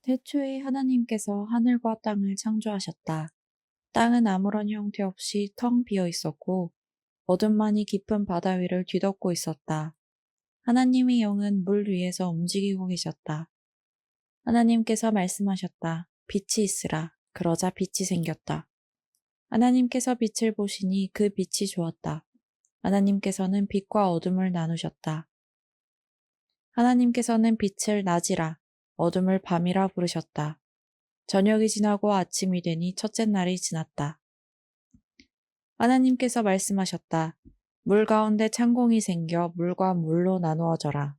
태초에 하나님께서 하늘과 땅을 창조하셨다. 땅은 아무런 형태 없이 텅 비어 있었고 어둠만이 깊은 바다 위를 뒤덮고 있었다. 하나님의 영은 물 위에서 움직이고 계셨다. 하나님께서 말씀하셨다. 빛이 있으라. 그러자 빛이 생겼다. 하나님께서 빛을 보시니 그 빛이 좋았다. 하나님께서는 빛과 어둠을 나누셨다. 하나님께서는 빛을 낮이라, 어둠을 밤이라 부르셨다. 저녁이 지나고 아침이 되니 첫째 날이 지났다. 하나님께서 말씀하셨다. 물 가운데 창공이 생겨 물과 물로 나누어져라.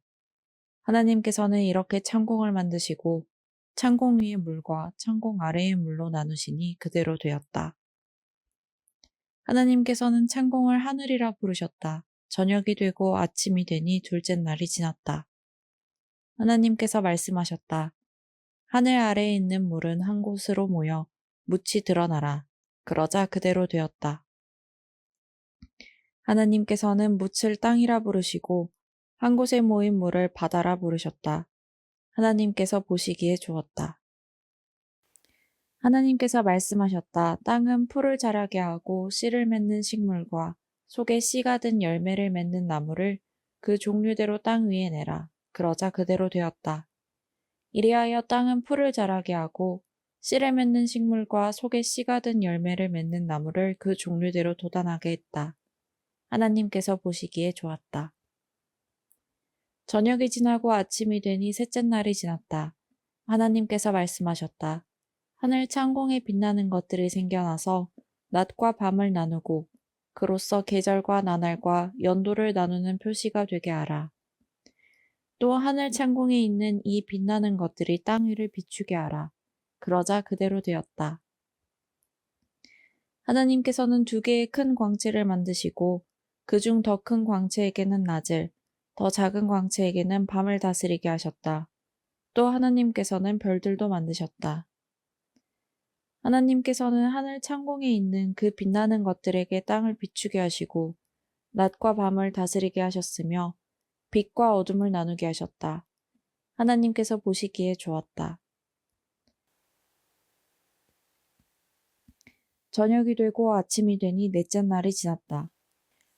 하나님께서는 이렇게 창공을 만드시고 창공 위의 물과 창공 아래의 물로 나누시니 그대로 되었다. 하나님께서는 창공을 하늘이라 부르셨다. 저녁이 되고 아침이 되니 둘째 날이 지났다. 하나님께서 말씀하셨다. 하늘 아래에 있는 물은 한 곳으로 모여 묻이 드러나라. 그러자 그대로 되었다. 하나님께서는 묻을 땅이라 부르시고 한 곳에 모인 물을 바다라 부르셨다. 하나님께서 보시기에 좋았다. 하나님께서 말씀하셨다. 땅은 풀을 자라게 하고 씨를 맺는 식물과 속에 씨가 든 열매를 맺는 나무를 그 종류대로 땅 위에 내라. 그러자 그대로 되었다. 이리하여 땅은 풀을 자라게 하고 씨를 맺는 식물과 속에 씨가 든 열매를 맺는 나무를 그 종류대로 돋아나게 했다. 하나님께서 보시기에 좋았다. 저녁이 지나고 아침이 되니 셋째 날이 지났다. 하나님께서 말씀하셨다. 하늘 창공에 빛나는 것들이 생겨나서 낮과 밤을 나누고 그로써 계절과 나날과 연도를 나누는 표시가 되게 하라. 또 하늘 창공에 있는 이 빛나는 것들이 땅 위를 비추게 하라. 그러자 그대로 되었다. 하나님께서는 두 개의 큰 광채를 만드시고 그중 더 큰 광채에게는 낮을, 더 작은 광채에게는 밤을 다스리게 하셨다. 또 하나님께서는 별들도 만드셨다. 하나님께서는 하늘 창공에 있는 그 빛나는 것들에게 땅을 비추게 하시고 낮과 밤을 다스리게 하셨으며 빛과 어둠을 나누게 하셨다. 하나님께서 보시기에 좋았다. 저녁이 되고 아침이 되니 넷째 날이 지났다.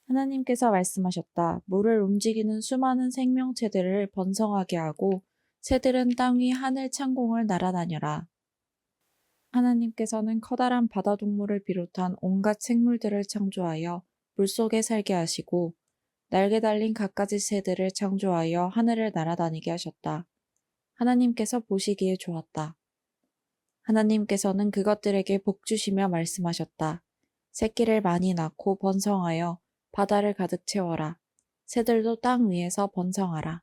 하나님께서 말씀하셨다. 물을 움직이는 수많은 생명체들을 번성하게 하고 새들은 땅 위 하늘 창공을 날아다녀라. 하나님께서는 커다란 바다 동물을 비롯한 온갖 생물들을 창조하여 물속에 살게 하시고 날개 달린 갖가지 새들을 창조하여 하늘을 날아다니게 하셨다. 하나님께서 보시기에 좋았다. 하나님께서는 그것들에게 복 주시며 말씀하셨다. 새끼를 많이 낳고 번성하여 바다를 가득 채워라. 새들도 땅 위에서 번성하라.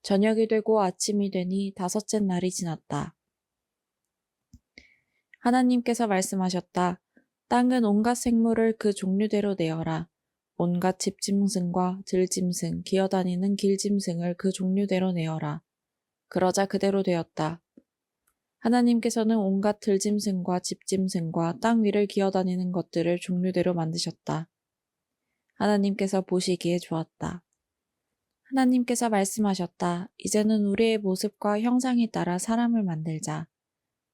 저녁이 되고 아침이 되니 다섯째 날이 지났다. 하나님께서 말씀하셨다. 땅은 온갖 생물을 그 종류대로 내어라. 온갖 집짐승과 들짐승, 기어다니는 길짐승을 그 종류대로 내어라. 그러자 그대로 되었다. 하나님께서는 온갖 들짐승과 집짐승과 땅 위를 기어다니는 것들을 종류대로 만드셨다. 하나님께서 보시기에 좋았다. 하나님께서 말씀하셨다. 이제는 우리의 모습과 형상에 따라 사람을 만들자.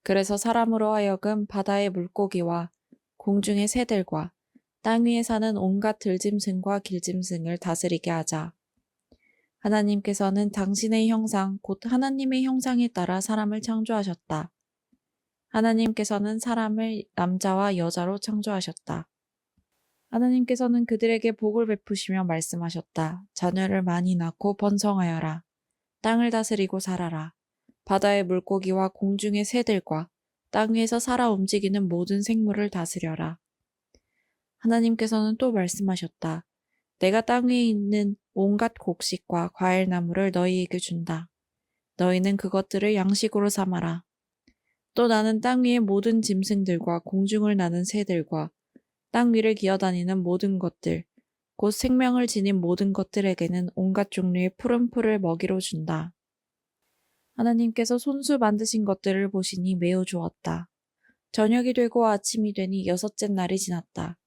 그래서 사람으로 하여금 바다의 물고기와 공중의 새들과 땅 위에 사는 온갖 들짐승과 길짐승을 다스리게 하자. 하나님께서는 당신의 형상, 곧 하나님의 형상에 따라 사람을 창조하셨다. 하나님께서는 사람을 남자와 여자로 창조하셨다. 하나님께서는 그들에게 복을 베푸시며 말씀하셨다. 자녀를 많이 낳고 번성하여라. 땅을 다스리고 살아라. 바다의 물고기와 공중의 새들과 땅 위에서 살아 움직이는 모든 생물을 다스려라. 하나님께서는 또 말씀하셨다. 내가 땅 위에 있는 온갖 곡식과 과일나무를 너희에게 준다. 너희는 그것들을 양식으로 삼아라. 또 나는 땅 위의 모든 짐승들과 공중을 나는 새들과 땅 위를 기어다니는 모든 것들, 곧 생명을 지닌 모든 것들에게는 온갖 종류의 푸른 풀을 먹이로 준다. 하나님께서 손수 만드신 것들을 보시니 매우 좋았다. 저녁이 되고 아침이 되니 여섯째 날이 지났다.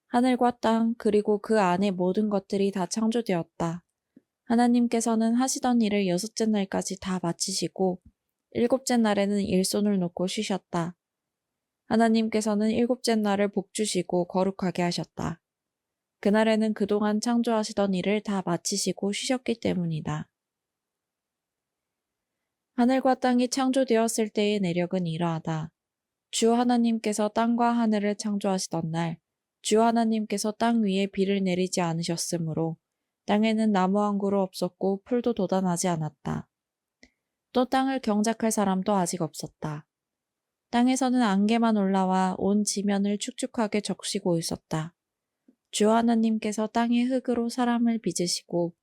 하늘과 땅 그리고 그 안의 모든 것들이 다 창조되었다. 하나님께서는 하시던 일을 여섯째 날까지 다 마치시고 일곱째 날에는 일손을 놓고 쉬셨다. 하나님께서는 일곱째 날을 복주시고 거룩하게 하셨다. 그날에는 그동안 창조하시던 일을 다 마치시고 쉬셨기 때문이다. 하늘과 땅이 창조되었을 때의 내력은 이러하다. 주 하나님께서 땅과 하늘을 창조하시던 날, 주 하나님께서 땅 위에 비를 내리지 않으셨으므로 땅에는 나무 한 그루 없었고 풀도 돋아나지 않았다. 또 땅을 경작할 사람도 아직 없었다. 땅에서는 안개만 올라와 온 지면을 축축하게 적시고 있었다. 주 하나님께서 땅의 흙으로 사람을 빚으시고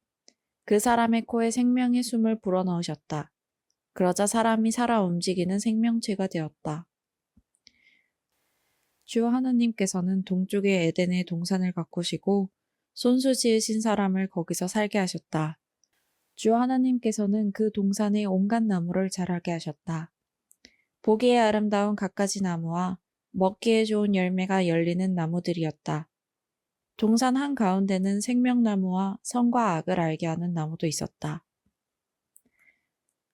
그 사람의 코에 생명의 숨을 불어넣으셨다. 그러자 사람이 살아 움직이는 생명체가 되었다. 주 하나님께서는 동쪽의 에덴에 동산을 가꾸시고 손수 지으신 사람을 거기서 살게 하셨다. 주 하나님께서는 그 동산에 온갖 나무를 자라게 하셨다. 보기에 아름다운 갖가지 나무와 먹기에 좋은 열매가 열리는 나무들이었다. 동산 한가운데는 생명나무와 선과 악을 알게 하는 나무도 있었다.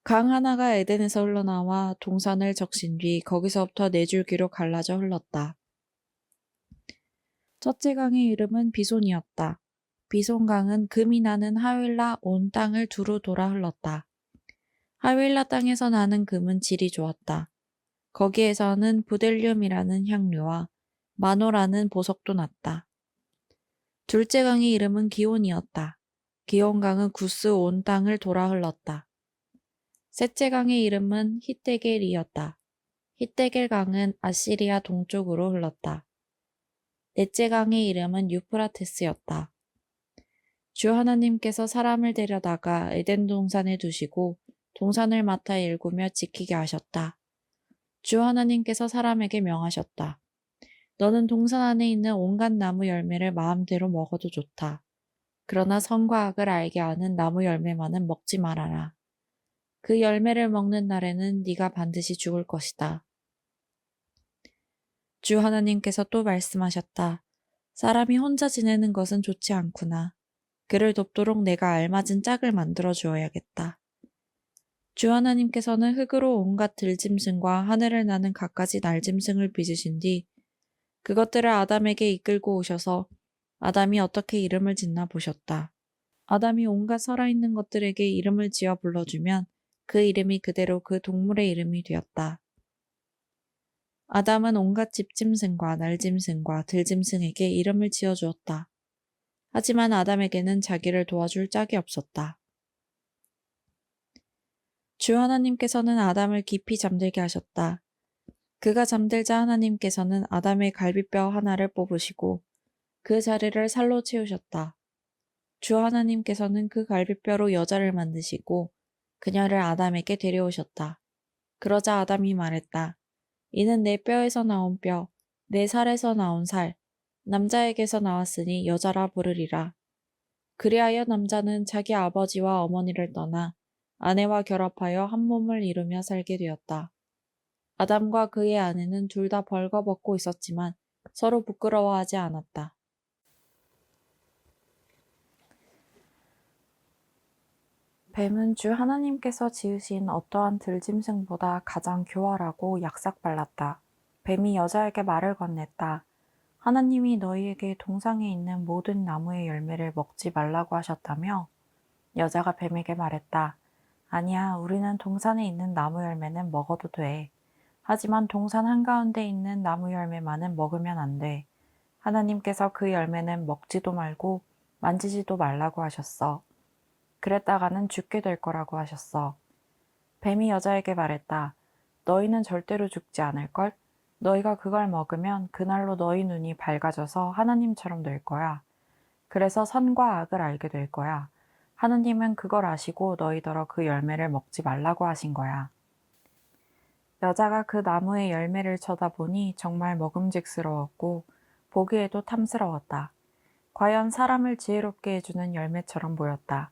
강 하나가 에덴에서 흘러나와 동산을 적신 뒤 거기서부터 네 줄기로 갈라져 흘렀다. 첫째 강의 이름은 비손이었다. 비손강은 금이 나는 하윌라 온 땅을 두루 돌아 흘렀다. 하윌라 땅에서 나는 금은 질이 좋았다. 거기에서는 부델륨이라는 향료와 마노라는 보석도 났다. 둘째 강의 이름은 기온이었다. 기온강은 구스 온 땅을 돌아 흘렀다. 셋째 강의 이름은 히데겔이었다. 히데겔 강은 아시리아 동쪽으로 흘렀다. 넷째 강의 이름은 유프라테스였다. 주 하나님께서 사람을 데려다가 에덴 동산에 두시고 동산을 맡아 일구며 지키게 하셨다. 주 하나님께서 사람에게 명하셨다. 너는 동산 안에 있는 온갖 나무 열매를 마음대로 먹어도 좋다. 그러나 선과 악을 알게 하는 나무 열매만은 먹지 말아라. 그 열매를 먹는 날에는 네가 반드시 죽을 것이다. 주 하나님께서 또 말씀하셨다. 사람이 혼자 지내는 것은 좋지 않구나. 그를 돕도록 내가 알맞은 짝을 만들어 주어야겠다. 주 하나님께서는 흙으로 온갖 들짐승과 하늘을 나는 갖가지 날짐승을 빚으신 뒤 그것들을 아담에게 이끌고 오셔서 아담이 어떻게 이름을 짓나 보셨다. 아담이 온갖 살아있는 것들에게 이름을 지어 불러주면 그 이름이 그대로 그 동물의 이름이 되었다. 아담은 온갖 집짐승과 날짐승과 들짐승에게 이름을 지어주었다. 하지만 아담에게는 자기를 도와줄 짝이 없었다. 주 하나님께서는 아담을 깊이 잠들게 하셨다. 그가 잠들자 하나님께서는 아담의 갈비뼈 하나를 뽑으시고 그 자리를 살로 채우셨다. 주 하나님께서는 그 갈비뼈로 여자를 만드시고 그녀를 아담에게 데려오셨다. 그러자 아담이 말했다. 이는 내 뼈에서 나온 뼈, 내 살에서 나온 살, 남자에게서 나왔으니 여자라 부르리라. 그리하여 남자는 자기 아버지와 어머니를 떠나 아내와 결합하여 한 몸을 이루며 살게 되었다. 아담과 그의 아내는 둘 다 벌거벗고 있었지만 서로 부끄러워하지 않았다. 뱀은 주 하나님께서 지으신 어떠한 들짐승보다 가장 교활하고 약삭발랐다. 뱀이 여자에게 말을 건넸다. 하나님이 너희에게 동상에 있는 모든 나무의 열매를 먹지 말라고 하셨다며? 여자가 뱀에게 말했다. 아니야, 우리는 동산에 있는 나무 열매는 먹어도 돼. 하지만 동산 한가운데 있는 나무 열매만은 먹으면 안 돼. 하나님께서 그 열매는 먹지도 말고 만지지도 말라고 하셨어. 그랬다가는 죽게 될 거라고 하셨어. 뱀이 여자에게 말했다. 너희는 절대로 죽지 않을걸? 너희가 그걸 먹으면 그날로 너희 눈이 밝아져서 하나님처럼 될 거야. 그래서 선과 악을 알게 될 거야. 하나님은 그걸 아시고 너희더러 그 열매를 먹지 말라고 하신 거야. 여자가 그 나무의 열매를 쳐다보니 정말 먹음직스러웠고 보기에도 탐스러웠다. 과연 사람을 지혜롭게 해주는 열매처럼 보였다.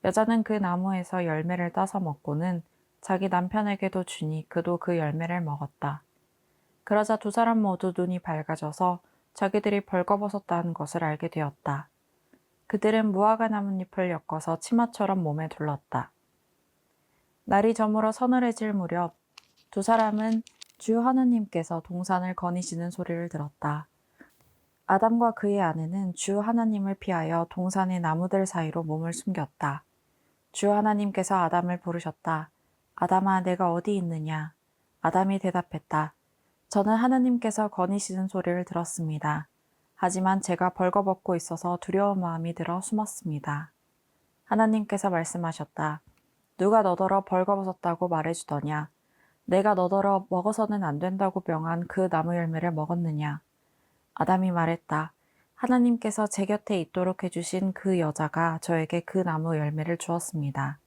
여자는 그 나무에서 열매를 따서 먹고는 자기 남편에게도 주니 그도 그 열매를 먹었다. 그러자 두 사람 모두 눈이 밝아져서 자기들이 벌거벗었다는 것을 알게 되었다. 그들은 무화과 나뭇잎을 엮어서 치마처럼 몸에 둘렀다. 날이 저물어 서늘해질 무렵 두 사람은 주 하나님께서 동산을 거니시는 소리를 들었다. 아담과 그의 아내는 주 하나님을 피하여 동산의 나무들 사이로 몸을 숨겼다. 주 하나님께서 아담을 부르셨다. 아담아, 내가 어디 있느냐? 아담이 대답했다. 저는 하나님께서 거니시는 소리를 들었습니다. 하지만 제가 벌거벗고 있어서 두려운 마음이 들어 숨었습니다. 하나님께서 말씀하셨다. 누가 너더러 벌거벗었다고 말해주더냐? 내가 너더러 먹어서는 안 된다고 명한 그 나무 열매를 먹었느냐? 아담이 말했다. 하나님께서 제 곁에 있도록 해주신 그 여자가 저에게 그 나무 열매를 주었습니다.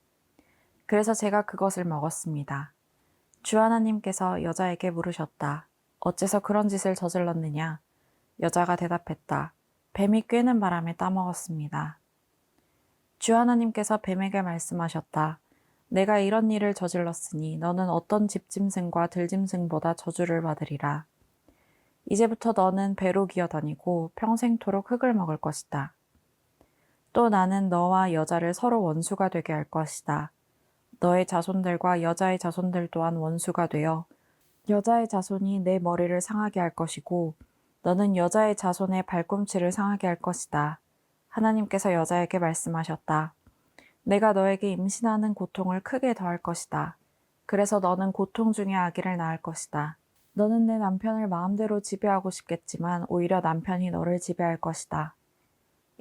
그래서 제가 그것을 먹었습니다. 주 하나님께서 여자에게 물으셨다. 어째서 그런 짓을 저질렀느냐? 여자가 대답했다. 뱀이 꿰는 바람에 따먹었습니다. 주 하나님께서 뱀에게 말씀하셨다. 내가 이런 일을 저질렀으니 너는 어떤 집짐승과 들짐승보다 저주를 받으리라. 이제부터 너는 배로 기어다니고 평생토록 흙을 먹을 것이다. 또 나는 너와 여자를 서로 원수가 되게 할 것이다. 너의 자손들과 여자의 자손들 또한 원수가 되어 여자의 자손이 내 머리를 상하게 할 것이고 너는 여자의 자손의 발꿈치를 상하게 할 것이다. 하나님께서 여자에게 말씀하셨다. 내가 너에게 임신하는 고통을 크게 더할 것이다. 그래서 너는 고통 중에 아기를 낳을 것이다. 너는 내 남편을 마음대로 지배하고 싶겠지만 오히려 남편이 너를 지배할 것이다.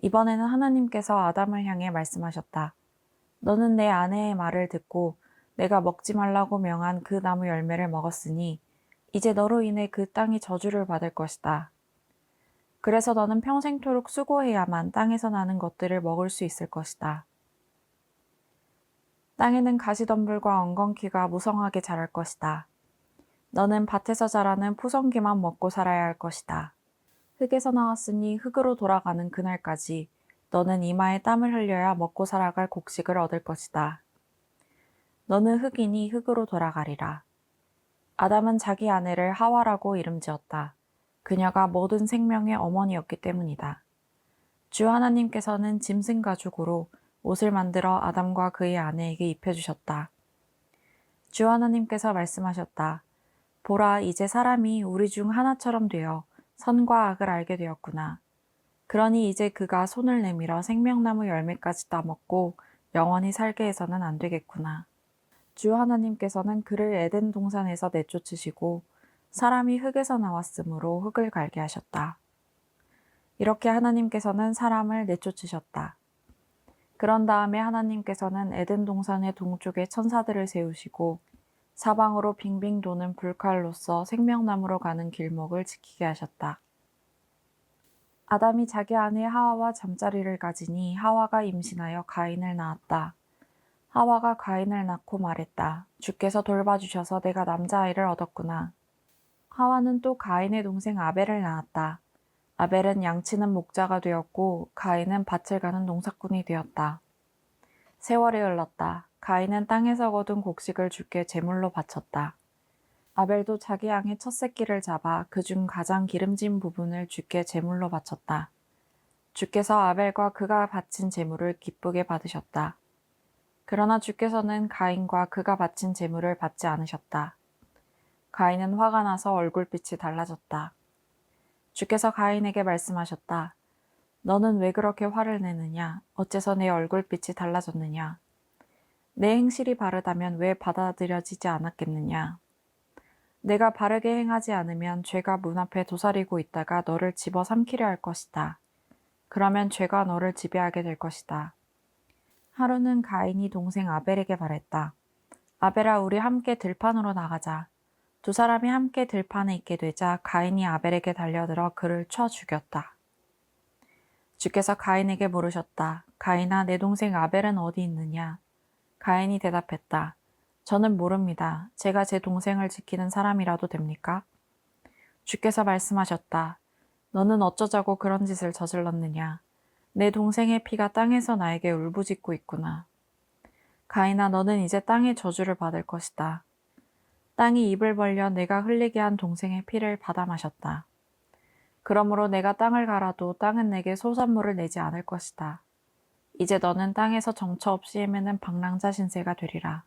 이번에는 하나님께서 아담을 향해 말씀하셨다. 너는 내 아내의 말을 듣고 내가 먹지 말라고 명한 그 나무 열매를 먹었으니 이제 너로 인해 그 땅이 저주를 받을 것이다. 그래서 너는 평생토록 수고해야만 땅에서 나는 것들을 먹을 수 있을 것이다. 땅에는 가시덤불과 엉겅퀴가 무성하게 자랄 것이다. 너는 밭에서 자라는 푸성귀만 먹고 살아야 할 것이다. 흙에서 나왔으니 흙으로 돌아가는 그날까지 너는 이마에 땀을 흘려야 먹고 살아갈 곡식을 얻을 것이다. 너는 흙이니 흙으로 돌아가리라. 아담은 자기 아내를 하와라고 이름지었다. 그녀가 모든 생명의 어머니였기 때문이다. 주 하나님께서는 짐승 가죽으로 옷을 만들어 아담과 그의 아내에게 입혀주셨다. 주 하나님께서 말씀하셨다. 보라, 이제 사람이 우리 중 하나처럼 되어 선과 악을 알게 되었구나. 그러니 이제 그가 손을 내밀어 생명나무 열매까지 따먹고 영원히 살게 해서는 안 되겠구나. 주 하나님께서는 그를 에덴 동산에서 내쫓으시고 사람이 흙에서 나왔으므로 흙을 갈게 하셨다. 이렇게 하나님께서는 사람을 내쫓으셨다. 그런 다음에 하나님께서는 에덴 동산의 동쪽에 천사들을 세우시고 사방으로 빙빙 도는 불칼로서 생명나무로 가는 길목을 지키게 하셨다. 아담이 자기 아내 하와와 잠자리를 가지니 하와가 임신하여 가인을 낳았다. 하와가 가인을 낳고 말했다. 주께서 돌봐주셔서 내가 남자아이를 얻었구나. 하와는 또 가인의 동생 아벨을 낳았다. 아벨은 양치는 목자가 되었고 가인은 밭을 가는 농사꾼이 되었다. 세월이 흘렀다. 가인은 땅에서 거둔 곡식을 주께 제물로 바쳤다. 아벨도 자기 양의 첫 새끼를 잡아 그중 가장 기름진 부분을 주께 제물로 바쳤다. 주께서 아벨과 그가 바친 제물을 기쁘게 받으셨다. 그러나 주께서는 가인과 그가 바친 제물을 받지 않으셨다. 가인은 화가 나서 얼굴빛이 달라졌다. 주께서 가인에게 말씀하셨다. 너는 왜 그렇게 화를 내느냐? 어째서 내 얼굴빛이 달라졌느냐? 내 행실이 바르다면 왜 받아들여지지 않았겠느냐? 내가 바르게 행하지 않으면 죄가 문 앞에 도사리고 있다가 너를 집어삼키려 할 것이다. 그러면 죄가 너를 지배하게 될 것이다. 하루는 가인이 동생 아벨에게 말했다. 아벨아, 우리 함께 들판으로 나가자. 두 사람이 함께 들판에 있게 되자 가인이 아벨에게 달려들어 그를 쳐 죽였다. 주께서 가인에게 물으셨다. 가인아, 내 동생 아벨은 어디 있느냐? 가인이 대답했다. 저는 모릅니다. 제가 제 동생을 지키는 사람이라도 됩니까? 주께서 말씀하셨다. 너는 어쩌자고 그런 짓을 저질렀느냐? 내 동생의 피가 땅에서 나에게 울부짖고 있구나. 가인아, 너는 이제 땅의 저주를 받을 것이다. 땅이 입을 벌려 내가 흘리게 한 동생의 피를 받아 마셨다. 그러므로 내가 땅을 갈아도 땅은 내게 소산물을 내지 않을 것이다. 이제 너는 땅에서 정처 없이 헤매는 방랑자 신세가 되리라.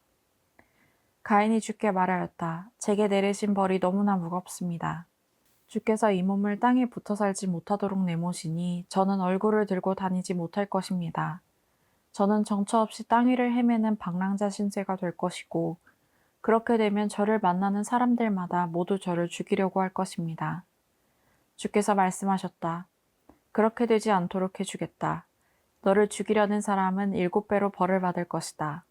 가인이 주께 말하였다. 제게 내리신 벌이 너무나 무겁습니다. 주께서 이 몸을 땅에 붙어 살지 못하도록 내모시니 저는 얼굴을 들고 다니지 못할 것입니다. 저는 정처 없이 땅 위를 헤매는 방랑자 신세가 될 것이고 그렇게 되면 저를 만나는 사람들마다 모두 저를 죽이려고 할 것입니다. 주께서 말씀하셨다. 그렇게 되지 않도록 해주겠다. 너를 죽이려는 사람은 7배로 벌을 받을 것이다.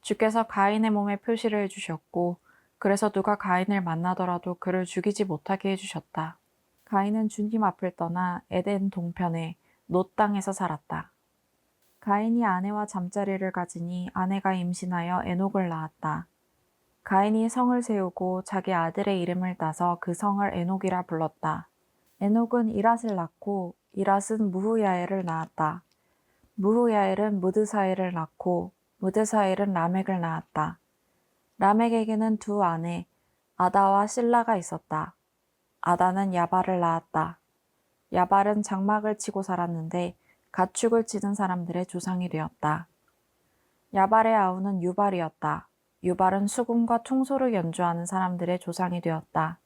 주께서 가인의 몸에 표시를 해주셨고 그래서 누가 가인을 만나더라도 그를 죽이지 못하게 해주셨다. 가인은 주님 앞을 떠나 에덴 동편의 놋 땅에서 살았다. 가인이 아내와 잠자리를 가지니 아내가 임신하여 에녹을 낳았다. 가인이 성을 세우고 자기 아들의 이름을 따서 그 성을 에녹이라 불렀다. 에녹은 이랏을 낳고 이랏은 무후야엘을 낳았다. 무후야엘은 무드사엘을 낳고 무드사엘은 라멕을 낳았다. 라멕에게는 두 아내 아다와 실라가 있었다. 아다는 야발을 낳았다. 야발은 장막을 치고 살았는데 가축을 치는 사람들의 조상이 되었다. 야발의 아우는 유발이었다. 유발은 수금과 퉁소를 연주하는 사람들의 조상이 되었다.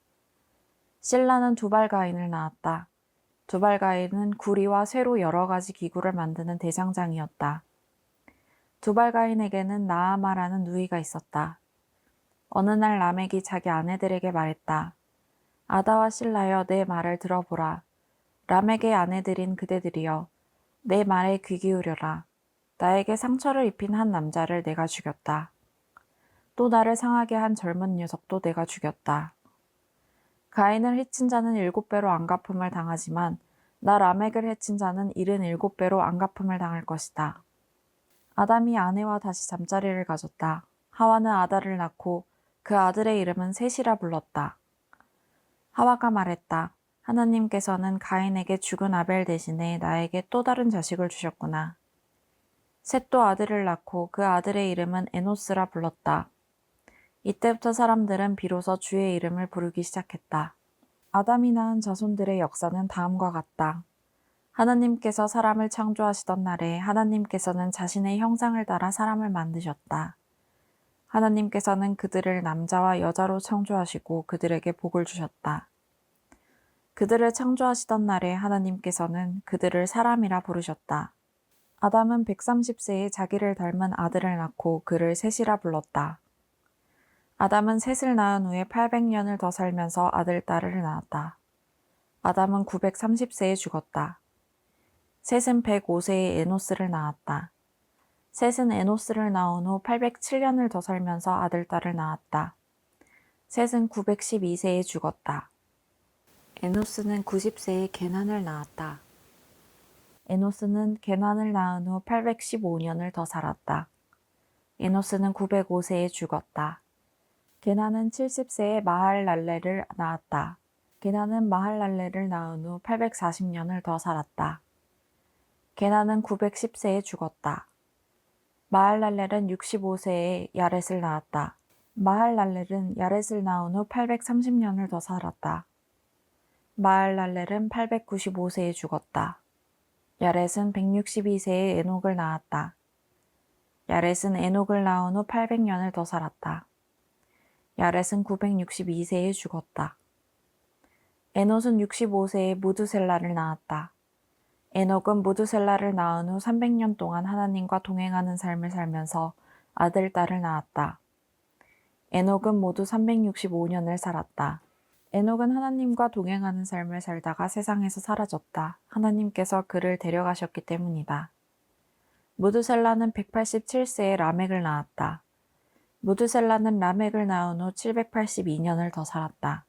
실라는 두발가인을 낳았다. 두발가인은 구리와 쇠로 여러 가지 기구를 만드는 대장장이었다. 두발가인에게는 나아마라는 누이가 있었다. 어느 날 라멕이 자기 아내들에게 말했다. 아다와 실라여 내 말을 들어보라. 라멕의 아내들인 그대들이여 내 말에 귀 기울여라. 나에게 상처를 입힌 한 남자를 내가 죽였다. 또 나를 상하게 한 젊은 녀석도 내가 죽였다. 가인을 해친 자는 7배로 안갚음을 당하지만 나 라멕을 해친 자는 77배로 안갚음을 당할 것이다. 아담이 아내와 다시 잠자리를 가졌다. 하와는 아달을 낳고 그 아들의 이름은 셋이라 불렀다. 하와가 말했다. 하나님께서는 가인에게 죽은 아벨 대신에 나에게 또 다른 자식을 주셨구나. 셋도 아들을 낳고 그 아들의 이름은 에노스라 불렀다. 이때부터 사람들은 비로소 주의 이름을 부르기 시작했다. 아담이 낳은 자손들의 역사는 다음과 같다. 하나님께서 사람을 창조하시던 날에 하나님께서는 자신의 형상을 따라 사람을 만드셨다. 하나님께서는 그들을 남자와 여자로 창조하시고 그들에게 복을 주셨다. 그들을 창조하시던 날에 하나님께서는 그들을 사람이라 부르셨다. 아담은 130세에 자기를 닮은 아들을 낳고 그를 셋이라 불렀다. 아담은 셋을 낳은 후에 800년을 더 살면서 아들, 딸을 낳았다. 아담은 930세에 죽었다. 셋은 105세에 에노스를 낳았다. 셋은 에노스를 낳은 후 807년을 더 살면서 아들, 딸을 낳았다. 셋은 912세에 죽었다. 에노스는 90세에 게난을 낳았다. 에노스는 게난을 낳은 후 815년을 더 살았다. 에노스는 905세에 죽었다. 게난은 70세에 마할랄레를 낳았다. 게난은 마할랄레를 낳은 후 840년을 더 살았다. 게난은 910세에 죽었다. 마할랄렐은 65세에 야렛을 낳았다. 마할랄렐은 야렛을 낳은 후 830년을 더 살았다. 마할랄렐은 895세에 죽었다. 야렛은 162세에 에녹을 낳았다. 야렛은 에녹을 낳은 후 800년을 더 살았다. 야렛은 962세에 죽었다. 에녹은 65세에 무드셀라를 낳았다. 에녹은 무드셀라를 낳은 후 300년 동안 하나님과 동행하는 삶을 살면서 아들, 딸을 낳았다. 에녹은 모두 365년을 살았다. 에녹은 하나님과 동행하는 삶을 살다가 세상에서 사라졌다. 하나님께서 그를 데려가셨기 때문이다. 무드셀라는 187세에 라멕을 낳았다. 무드셀라는 라멕을 낳은 후 782년을 더 살았다.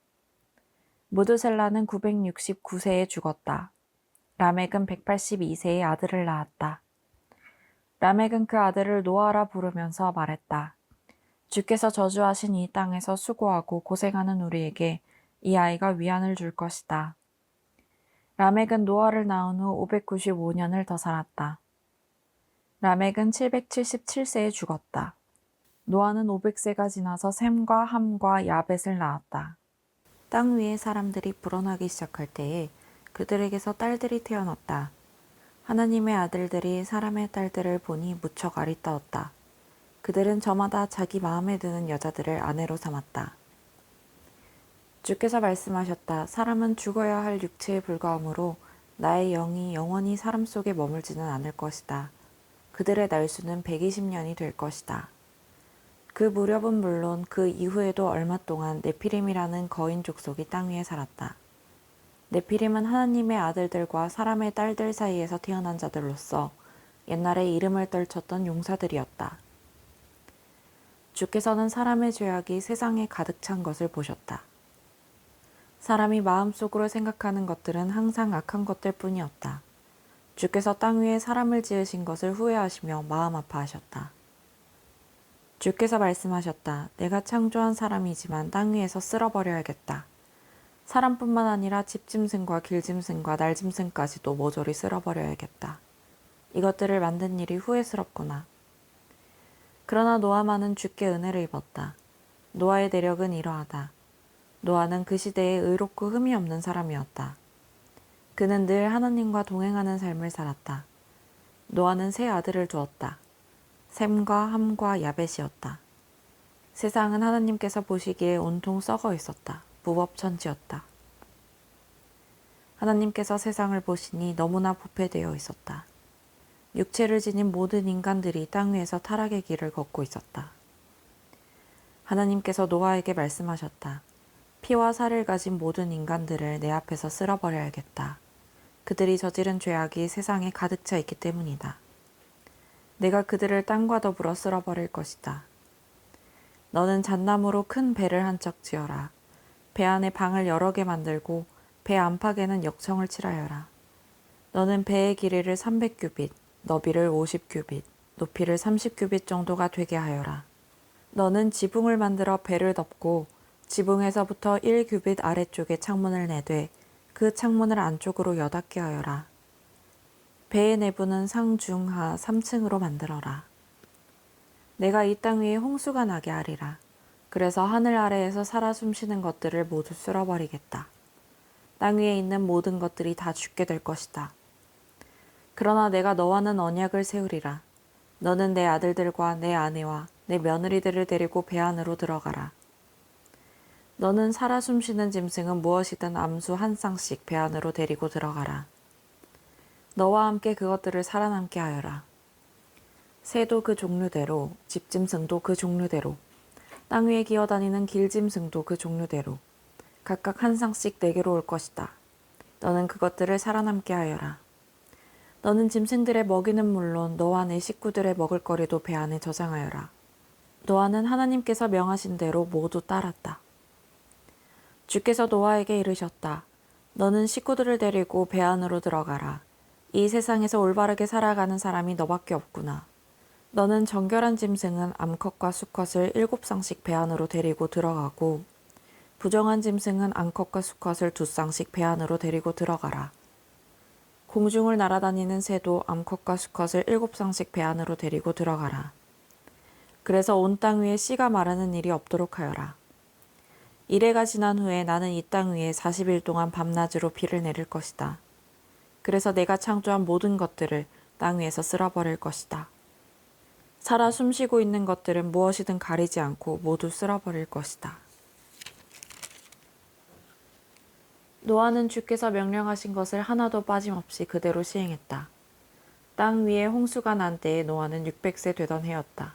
무드셀라는 969세에 죽었다. 라멕은 182세에 아들을 낳았다. 라멕은 그 아들을 노아라 부르면서 말했다. 주께서 저주하신 이 땅에서 수고하고 고생하는 우리에게 이 아이가 위안을 줄 것이다. 라멕은 노아를 낳은 후 595년을 더 살았다. 라멕은 777세에 죽었다. 노아는 500세가 지나서 셈과 함과 야벳을 낳았다. 땅 위의 사람들이 불어나기 시작할 때에 그들에게서 딸들이 태어났다. 하나님의 아들들이 사람의 딸들을 보니 무척 아리따웠다. 그들은 저마다 자기 마음에 드는 여자들을 아내로 삼았다. 주께서 말씀하셨다. 사람은 죽어야 할 육체에 불과하므로 나의 영이 영원히 사람 속에 머물지는 않을 것이다. 그들의 날수는 120년이 될 것이다. 그 무렵은 물론 그 이후에도 얼마 동안 네피림이라는 거인 족속이 땅 위에 살았다. 네피림은 하나님의 아들들과 사람의 딸들 사이에서 태어난 자들로서 옛날에 이름을 떨쳤던 용사들이었다. 주께서는 사람의 죄악이 세상에 가득 찬 것을 보셨다. 사람이 마음속으로 생각하는 것들은 항상 악한 것들 뿐이었다. 주께서 땅 위에 사람을 지으신 것을 후회하시며 마음 아파하셨다. 주께서 말씀하셨다. 내가 창조한 사람이지만 땅 위에서 쓸어버려야겠다. 사람뿐만 아니라 집짐승과 길짐승과 날짐승까지도 모조리 쓸어버려야겠다. 이것들을 만든 일이 후회스럽구나. 그러나 노아만은 주께 은혜를 입었다. 노아의 내력은 이러하다. 노아는 그 시대에 의롭고 흠이 없는 사람이었다. 그는 늘 하나님과 동행하는 삶을 살았다. 노아는 세 아들을 두었다. 셈과 함과 야벳이었다. 세상은 하나님께서 보시기에 온통 썩어 있었다. 무법천지였다. 하나님께서 세상을 보시니 너무나 부패되어 있었다. 육체를 지닌 모든 인간들이 땅 위에서 타락의 길을 걷고 있었다. 하나님께서 노아에게 말씀하셨다. 피와 살을 가진 모든 인간들을 내 앞에서 쓸어버려야겠다. 그들이 저지른 죄악이 세상에 가득 차 있기 때문이다. 내가 그들을 땅과 더불어 쓸어버릴 것이다. 너는 잣나무로 큰 배를 한 척 지어라. 배 안에 방을 여러 개 만들고 배 안팎에는 역청을 칠하여라. 너는 배의 길이를 300규빗, 너비를 50규빗, 높이를 30규빗 정도가 되게 하여라. 너는 지붕을 만들어 배를 덮고 지붕에서부터 1규빗 아래쪽에 창문을 내되 그 창문을 안쪽으로 여닫게 하여라. 배의 내부는 상중하 3층으로 만들어라. 내가 이 땅 위에 홍수가 나게 하리라. 그래서 하늘 아래에서 살아 숨쉬는 것들을 모두 쓸어버리겠다. 땅 위에 있는 모든 것들이 다 죽게 될 것이다. 그러나 내가 너와는 언약을 세우리라. 너는 내 아들들과 내 아내와 내 며느리들을 데리고 배 안으로 들어가라. 너는 살아 숨쉬는 짐승은 무엇이든 암수 한 쌍씩 배 안으로 데리고 들어가라. 너와 함께 그것들을 살아남게 하여라. 새도 그 종류대로, 집짐승도 그 종류대로, 땅 위에 기어다니는 길짐승도 그 종류대로, 각각 한 쌍씩 내게로 올 것이다. 너는 그것들을 살아남게 하여라. 너는 짐승들의 먹이는 물론 너와 내 식구들의 먹을거리도 배 안에 저장하여라. 노아는 하나님께서 명하신 대로 모두 따랐다. 주께서 노아에게 이르셨다. 너는 식구들을 데리고 배 안으로 들어가라. 이 세상에서 올바르게 살아가는 사람이 너밖에 없구나. 너는 정결한 짐승은 암컷과 수컷을 7쌍씩 배 안으로 데리고 들어가고 부정한 짐승은 암컷과 수컷을 2쌍씩 배 안으로 데리고 들어가라. 공중을 날아다니는 새도 암컷과 수컷을 7쌍씩 배 안으로 데리고 들어가라. 그래서 온 땅 위에 씨가 마르는 일이 없도록 하여라. 이래가 지난 후에 나는 이 땅 위에 40일 동안 밤낮으로 비를 내릴 것이다. 그래서 내가 창조한 모든 것들을 땅 위에서 쓸어버릴 것이다. 살아 숨쉬고 있는 것들은 무엇이든 가리지 않고 모두 쓸어버릴 것이다. 노아는 주께서 명령하신 것을 하나도 빠짐없이 그대로 시행했다. 땅 위에 홍수가 난 때에 노아는 600세 되던 해였다.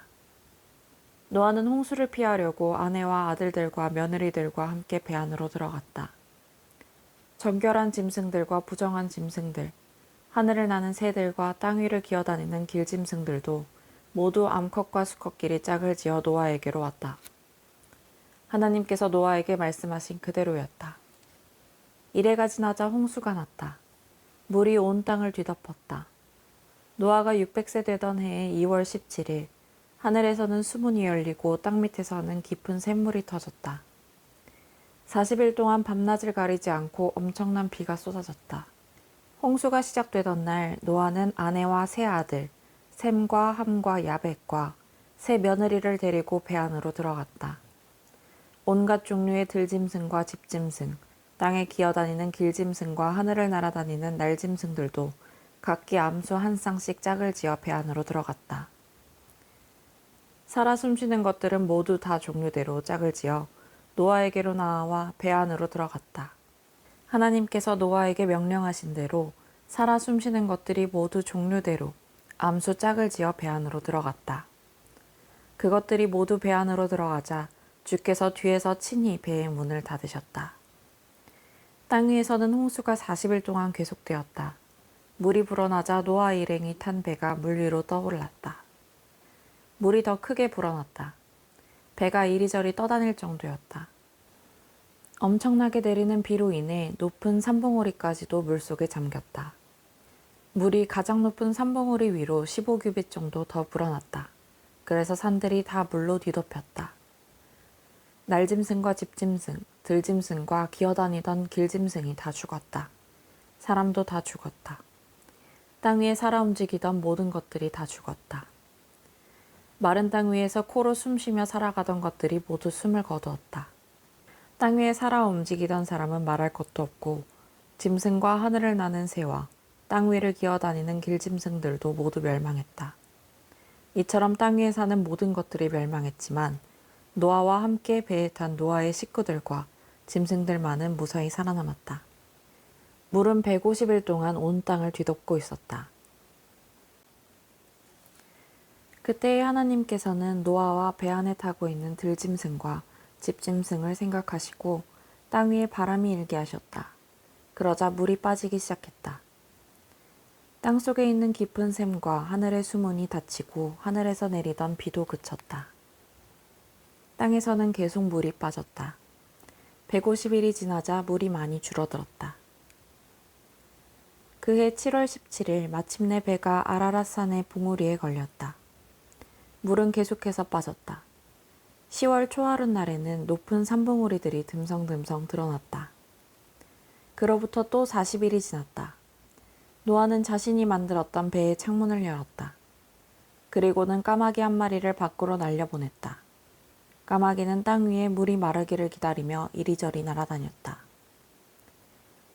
노아는 홍수를 피하려고 아내와 아들들과 며느리들과 함께 배 안으로 들어갔다. 정결한 짐승들과 부정한 짐승들, 하늘을 나는 새들과 땅 위를 기어다니는 길짐승들도 모두 암컷과 수컷끼리 짝을 지어 노아에게로 왔다. 하나님께서 노아에게 말씀하신 그대로였다. 이래가 지나자 홍수가 났다. 물이 온 땅을 뒤덮었다. 노아가 600세 되던 해의 2월 17일, 하늘에서는 수문이 열리고 땅 밑에서는 깊은 샘물이 터졌다. 40일 동안 밤낮을 가리지 않고 엄청난 비가 쏟아졌다. 홍수가 시작되던 날 노아는 아내와 세 아들, 셈과 함과 야벳과 세 며느리를 데리고 배 안으로 들어갔다. 온갖 종류의 들짐승과 집짐승, 땅에 기어다니는 길짐승과 하늘을 날아다니는 날짐승들도 각기 암수 한 쌍씩 짝을 지어 배 안으로 들어갔다. 살아 숨쉬는 것들은 모두 다 종류대로 짝을 지어 노아에게로 나와 배 안으로 들어갔다. 하나님께서 노아에게 명령하신 대로 살아 숨쉬는 것들이 모두 종류대로 암수 짝을 지어 배 안으로 들어갔다. 그것들이 모두 배 안으로 들어가자 주께서 뒤에서 친히 배의 문을 닫으셨다. 땅 위에서는 홍수가 40일 동안 계속되었다. 물이 불어나자 노아 일행이 탄 배가 물 위로 떠올랐다. 물이 더 크게 불어났다. 배가 이리저리 떠다닐 정도였다. 엄청나게 내리는 비로 인해 높은 산봉우리까지도 물속에 잠겼다. 물이 가장 높은 산봉우리 위로 15규빗 정도 더 불어났다. 그래서 산들이 다 물로 뒤덮였다. 날짐승과 집짐승, 들짐승과 기어다니던 길짐승이 다 죽었다. 사람도 다 죽었다. 땅 위에 살아 움직이던 모든 것들이 다 죽었다. 마른 땅 위에서 코로 숨쉬며 살아가던 것들이 모두 숨을 거두었다. 땅 위에 살아 움직이던 사람은 말할 것도 없고 짐승과 하늘을 나는 새와 땅 위를 기어다니는 길짐승들도 모두 멸망했다. 이처럼 땅 위에 사는 모든 것들이 멸망했지만 노아와 함께 배에 탄 노아의 식구들과 짐승들만은 무사히 살아남았다. 물은 150일 동안 온 땅을 뒤덮고 있었다. 그때의 하나님께서는 노아와 배 안에 타고 있는 들짐승과 집짐승을 생각하시고 땅 위에 바람이 일게 하셨다. 그러자 물이 빠지기 시작했다. 땅 속에 있는 깊은 샘과 하늘의 수문이 닫히고 하늘에서 내리던 비도 그쳤다. 땅에서는 계속 물이 빠졌다. 150일이 지나자 물이 많이 줄어들었다. 그해 7월 17일 마침내 배가 아라랏산의 봉우리에 걸렸다. 물은 계속해서 빠졌다. 10월 초하룻날에는 높은 산봉우리들이 듬성듬성 드러났다. 그로부터 또 40일이 지났다. 노아는 자신이 만들었던 배의 창문을 열었다. 그리고는 까마귀 한 마리를 밖으로 날려보냈다. 까마귀는 땅 위에 물이 마르기를 기다리며 이리저리 날아다녔다.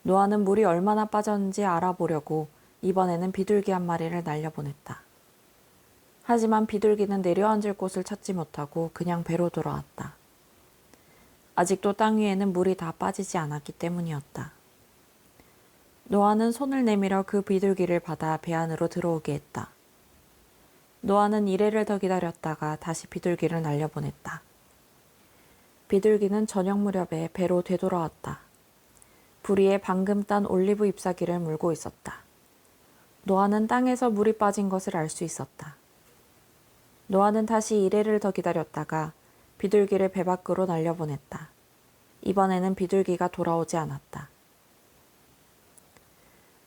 노아는 물이 얼마나 빠졌는지 알아보려고 이번에는 비둘기 한 마리를 날려보냈다. 하지만 비둘기는 내려앉을 곳을 찾지 못하고 그냥 배로 돌아왔다. 아직도 땅 위에는 물이 다 빠지지 않았기 때문이었다. 노아는 손을 내밀어 그 비둘기를 받아 배 안으로 들어오게 했다. 노아는 이래를 더 기다렸다가 다시 비둘기를 날려보냈다. 비둘기는 저녁 무렵에 배로 되돌아왔다. 부리에 방금 딴 올리브 잎사귀를 물고 있었다. 노아는 땅에서 물이 빠진 것을 알 수 있었다. 노아는 다시 이래를 더 기다렸다가 비둘기를 배 밖으로 날려보냈다. 이번에는 비둘기가 돌아오지 않았다.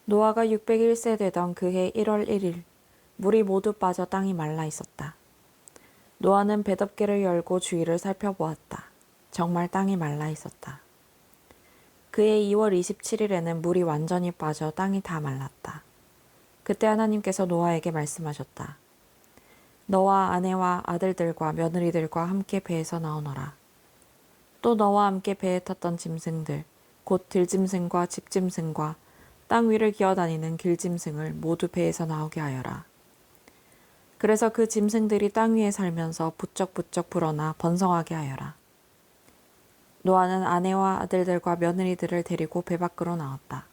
노아가 601세 되던 그해 1월 1일, 물이 모두 빠져 땅이 말라 있었다. 노아는 배덮개를 열고 주위를 살펴보았다. 정말 땅이 말라 있었다. 그해 2월 27일에는 물이 완전히 빠져 땅이 다 말랐다. 그때 하나님께서 노아에게 말씀하셨다. 너와 아내와 아들들과 며느리들과 함께 배에서 나오너라. 또 너와 함께 배에 탔던 짐승들, 곧 들짐승과 집짐승과 땅 위를 기어다니는 길짐승을 모두 배에서 나오게 하여라. 그래서 그 짐승들이 땅 위에 살면서 부쩍부쩍 불어나 번성하게 하여라. 노아는 아내와 아들들과 며느리들을 데리고 배 밖으로 나왔다.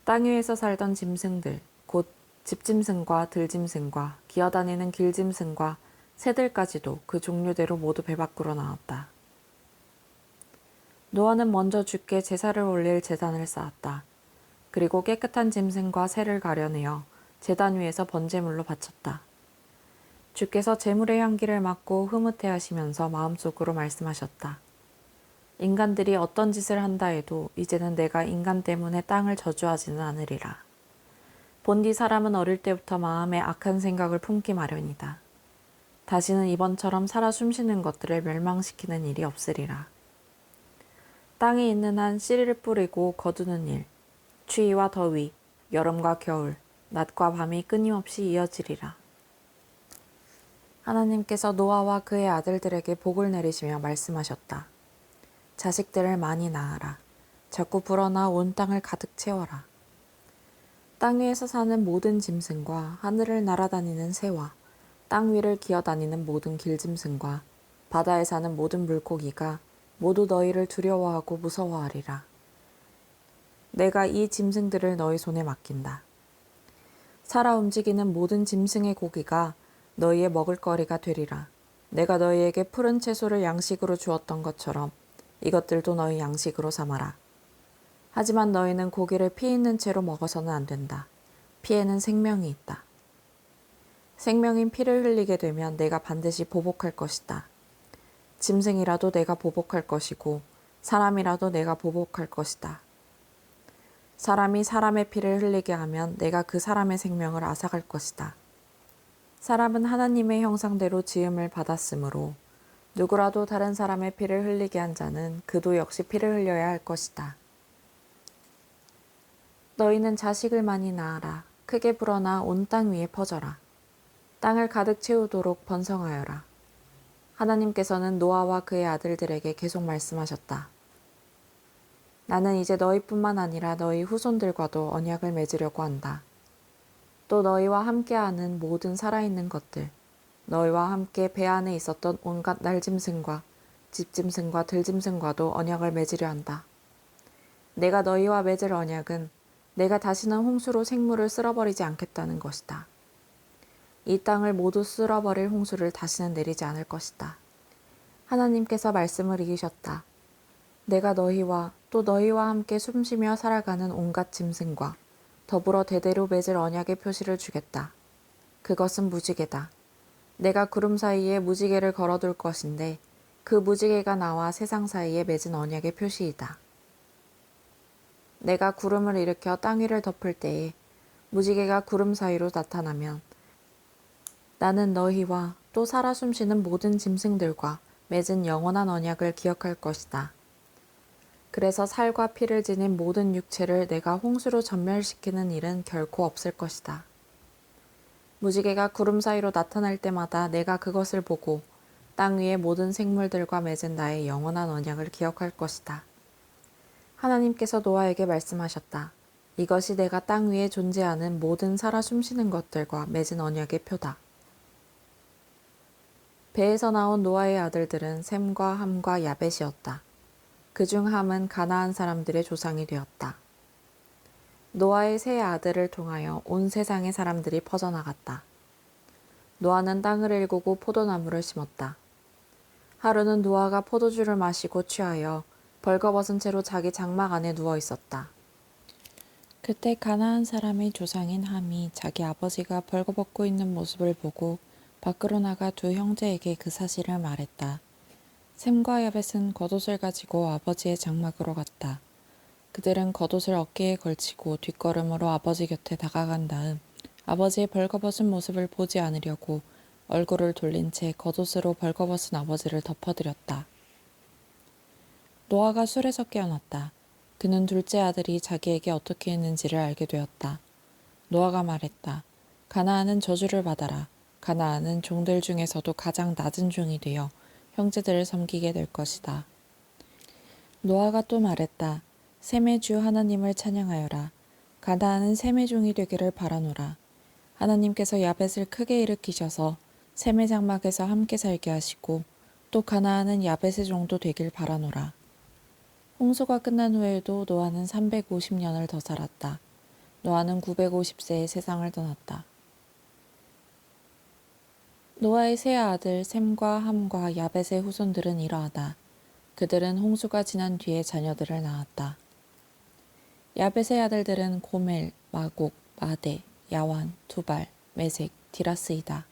땅 위에서 살던 짐승들, 곧 집짐승과 들짐승과 기어다니는 길짐승과 새들까지도 그 종류대로 모두 배 밖으로 나왔다. 노아는 먼저 주께 제사를 올릴 제단을 쌓았다. 그리고 깨끗한 짐승과 새를 가려내어 제단 위에서 번제물로 바쳤다. 주께서 제물의 향기를 맡고 흐뭇해하시면서 마음속으로 말씀하셨다. 인간들이 어떤 짓을 한다 해도 이제는 내가 인간 때문에 땅을 저주하지는 않으리라. 본디 사람은 어릴 때부터 마음에 악한 생각을 품기 마련이다. 다시는 이번처럼 살아 숨쉬는 것들을 멸망시키는 일이 없으리라. 땅에 있는 한 씨를 뿌리고 거두는 일, 추위와 더위, 여름과 겨울, 낮과 밤이 끊임없이 이어지리라. 하나님께서 노아와 그의 아들들에게 복을 내리시며 말씀하셨다. 자식들을 많이 낳아라. 자꾸 불어나 온 땅을 가득 채워라. 땅 위에서 사는 모든 짐승과 하늘을 날아다니는 새와 땅 위를 기어다니는 모든 길짐승과 바다에 사는 모든 물고기가 모두 너희를 두려워하고 무서워하리라. 내가 이 짐승들을 너희 손에 맡긴다. 살아 움직이는 모든 짐승의 고기가 너희의 먹을거리가 되리라. 내가 너희에게 푸른 채소를 양식으로 주었던 것처럼 이것들도 너희 양식으로 삼아라. 하지만 너희는 고기를 피 있는 채로 먹어서는 안 된다. 피에는 생명이 있다. 생명인 피를 흘리게 되면 내가 반드시 보복할 것이다. 짐승이라도 내가 보복할 것이고 사람이라도 내가 보복할 것이다. 사람이 사람의 피를 흘리게 하면 내가 그 사람의 생명을 앗아갈 것이다. 사람은 하나님의 형상대로 지음을 받았으므로 누구라도 다른 사람의 피를 흘리게 한 자는 그도 역시 피를 흘려야 할 것이다. 너희는 자식을 많이 낳아라. 크게 불어나 온 땅 위에 퍼져라. 땅을 가득 채우도록 번성하여라. 하나님께서는 노아와 그의 아들들에게 계속 말씀하셨다. 나는 이제 너희뿐만 아니라 너희 후손들과도 언약을 맺으려고 한다. 또 너희와 함께하는 모든 살아있는 것들, 너희와 함께 배 안에 있었던 온갖 날짐승과 집짐승과 들짐승과도 언약을 맺으려 한다. 내가 너희와 맺을 언약은 내가 다시는 홍수로 생물을 쓸어버리지 않겠다는 것이다. 이 땅을 모두 쓸어버릴 홍수를 다시는 내리지 않을 것이다. 하나님께서 말씀을 이기셨다. 내가 너희와 또 너희와 함께 숨쉬며 살아가는 온갖 짐승과 더불어 대대로 맺을 언약의 표시를 주겠다. 그것은 무지개다. 내가 구름 사이에 무지개를 걸어둘 것인데 그 무지개가 나와 세상 사이에 맺은 언약의 표시이다. 내가 구름을 일으켜 땅 위를 덮을 때에 무지개가 구름 사이로 나타나면 나는 너희와 또 살아 숨쉬는 모든 짐승들과 맺은 영원한 언약을 기억할 것이다. 그래서 살과 피를 지닌 모든 육체를 내가 홍수로 전멸시키는 일은 결코 없을 것이다. 무지개가 구름 사이로 나타날 때마다 내가 그것을 보고 땅 위의 모든 생물들과 맺은 나의 영원한 언약을 기억할 것이다. 하나님께서 노아에게 말씀하셨다. 이것이 내가 땅 위에 존재하는 모든 살아 숨쉬는 것들과 맺은 언약의 표다. 배에서 나온 노아의 아들들은 셈과 함과 야벳이었다. 그중 함은 가나안 사람들의 조상이 되었다. 노아의 세 아들을 통하여 온 세상의 사람들이 퍼져나갔다. 노아는 땅을 일구고 포도나무를 심었다. 하루는 노아가 포도주를 마시고 취하여 벌거벗은 채로 자기 장막 안에 누워 있었다. 그때 가나안 사람의 조상인 함이 자기 아버지가 벌거벗고 있는 모습을 보고 밖으로 나가 두 형제에게 그 사실을 말했다. 셈과 야벳은 겉옷을 가지고 아버지의 장막으로 갔다. 그들은 겉옷을 어깨에 걸치고 뒷걸음으로 아버지 곁에 다가간 다음 아버지의 벌거벗은 모습을 보지 않으려고 얼굴을 돌린 채 겉옷으로 벌거벗은 아버지를 덮어드렸다. 노아가 술에서 깨어났다. 그는 둘째 아들이 자기에게 어떻게 했는지를 알게 되었다. 노아가 말했다. 가나안은 저주를 받아라. 가나안은 종들 중에서도 가장 낮은 종이 되어 형제들을 섬기게 될 것이다. 노아가 또 말했다. 셈의 주 하나님을 찬양하여라. 가나안은 셈의 종이 되기를 바라노라. 하나님께서 야벳을 크게 일으키셔서 셈의 장막에서 함께 살게 하시고 또 가나안은 야벳의 종도 되길 바라노라. 홍수가 끝난 후에도 노아는 350년을 더 살았다. 노아는 950세에 세상을 떠났다. 노아의 세 아들 셈과 함과 야벳의 후손들은 이러하다. 그들은 홍수가 지난 뒤에 자녀들을 낳았다. 야벳의 아들들은 고멜, 마곡, 마대, 야완, 두발, 메색, 디라스이다.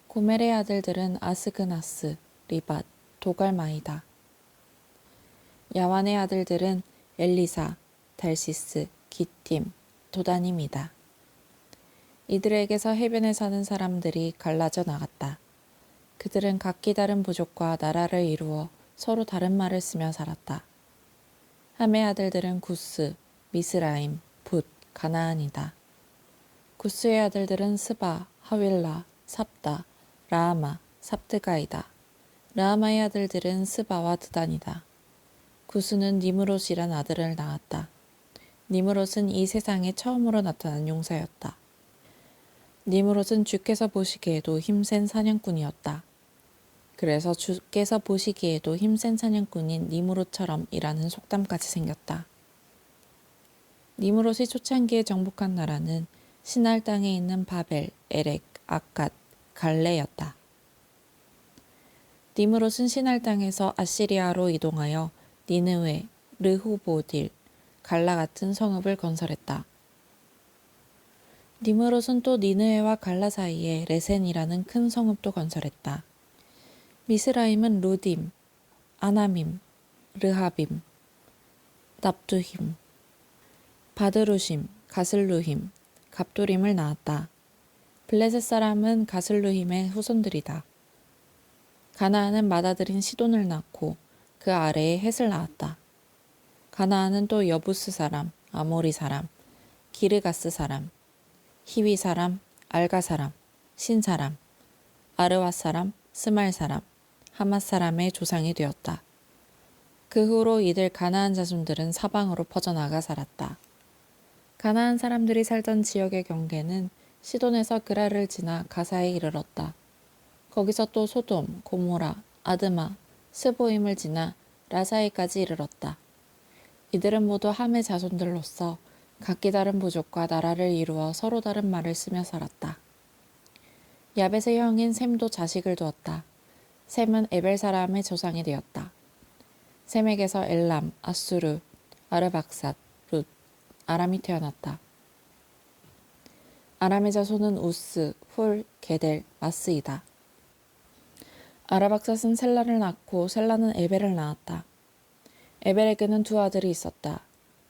고멜의 아들들은 아스그나스, 리밧, 도갈마이다. 야완의 아들들은 엘리사, 달시스, 기팀, 도다님이다. 이들에게서 해변에 사는 사람들이 갈라져 나갔다. 그들은 각기 다른 부족과 나라를 이루어 서로 다른 말을 쓰며 살았다. 함의 아들들은 구스, 미스라임, 붓, 가나안이다. 구스의 아들들은 스바, 하윌라, 삽다, 라아마, 삽드가이다. 라아마의 아들들은 스바와 드단이다. 구스는 니므롯이란 아들을 낳았다. 니므롯은 이 세상에 처음으로 나타난 용사였다. 니므롯은 주께서 보시기에도 힘센 사냥꾼이었다. 그래서 주께서 보시기에도 힘센 사냥꾼인 니므롯처럼 일하는 속담까지 생겼다. 니므롯이 초창기에 정복한 나라는 시날 땅에 있는 바벨, 에렉, 아갓, 갈레였다. 니므롯은 시날 땅에서 아시리아로 이동하여 니느웨, 르호보딜, 갈라 같은 성읍을 건설했다. 니므롯은 또 니느웨와 갈라 사이에 레센이라는 큰 성읍도 건설했다. 미스라임은 루딤, 아나밈, 르하빔, 납두힘, 바드루심, 가슬루힘, 갑도림을 낳았다. 블레셋 사람은 가슬루힘의 후손들이다. 가나안은 맏아들인 시돈을 낳고 그 아래에 헷을 낳았다. 가나안은 또 여부스 사람, 아모리 사람, 기르가스 사람, 히위 사람, 알가 사람, 신 사람, 아르와 사람, 스말 사람, 하맛 사람의 조상이 되었다. 그 후로 이들 가나안 자손들은 사방으로 퍼져나가 살았다. 가나안 사람들이 살던 지역의 경계는 시돈에서 그라를 지나 가사에 이르렀다. 거기서 또 소돔, 고모라, 아드마, 스보임을 지나 라사이까지 이르렀다. 이들은 모두 함의 자손들로서 각기 다른 부족과 나라를 이루어 서로 다른 말을 쓰며 살았다. 야벳의 형인 셈도 자식을 두었다. 셈은 에벨 사람의 조상이 되었다. 셈에게서 엘람, 아수르, 아르박삿, 룻, 아람이 태어났다. 아람의 자손은 우스, 훌, 게델, 마스이다. 아르박삿은 셀라를 낳고 셀라는 에벨을 낳았다. 에벨에게는 두 아들이 있었다.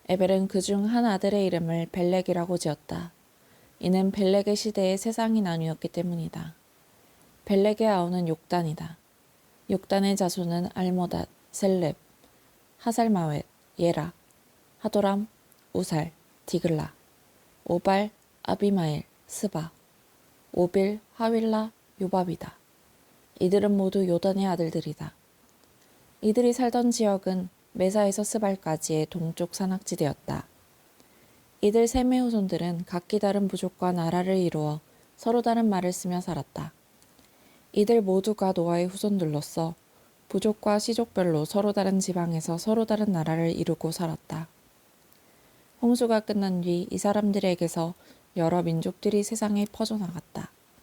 에벨은 그중 한 아들의 이름을 벨렉이라고 지었다. 이는 벨렉의 시대에 세상이 나뉘었기 때문이다. 벨렉의 아우는 욕단이다. 욕단의 자손은 알모닷, 셀렙, 하살마웻, 예라, 하도람, 우살, 디글라, 오발, 아비마엘, 스바, 오빌, 하윌라, 요밥이다. 이들은 모두 요단의 아들들이다. 이들이 살던 지역은 메사에서 스발까지의 동쪽 산악지대였다. 이들 셈의 후손들은 각기 다른 부족과 나라를 이루어 서로 다른 말을 쓰며 살았다. 이들 모두가 노아의 후손들로서 부족과 시족별로 서로 다른 지방에서 서로 다른 나라를 이루고 살았다. 홍수가 끝난 뒤 이 사람들에게서 여러 민족들이 세상에 퍼져나갔다.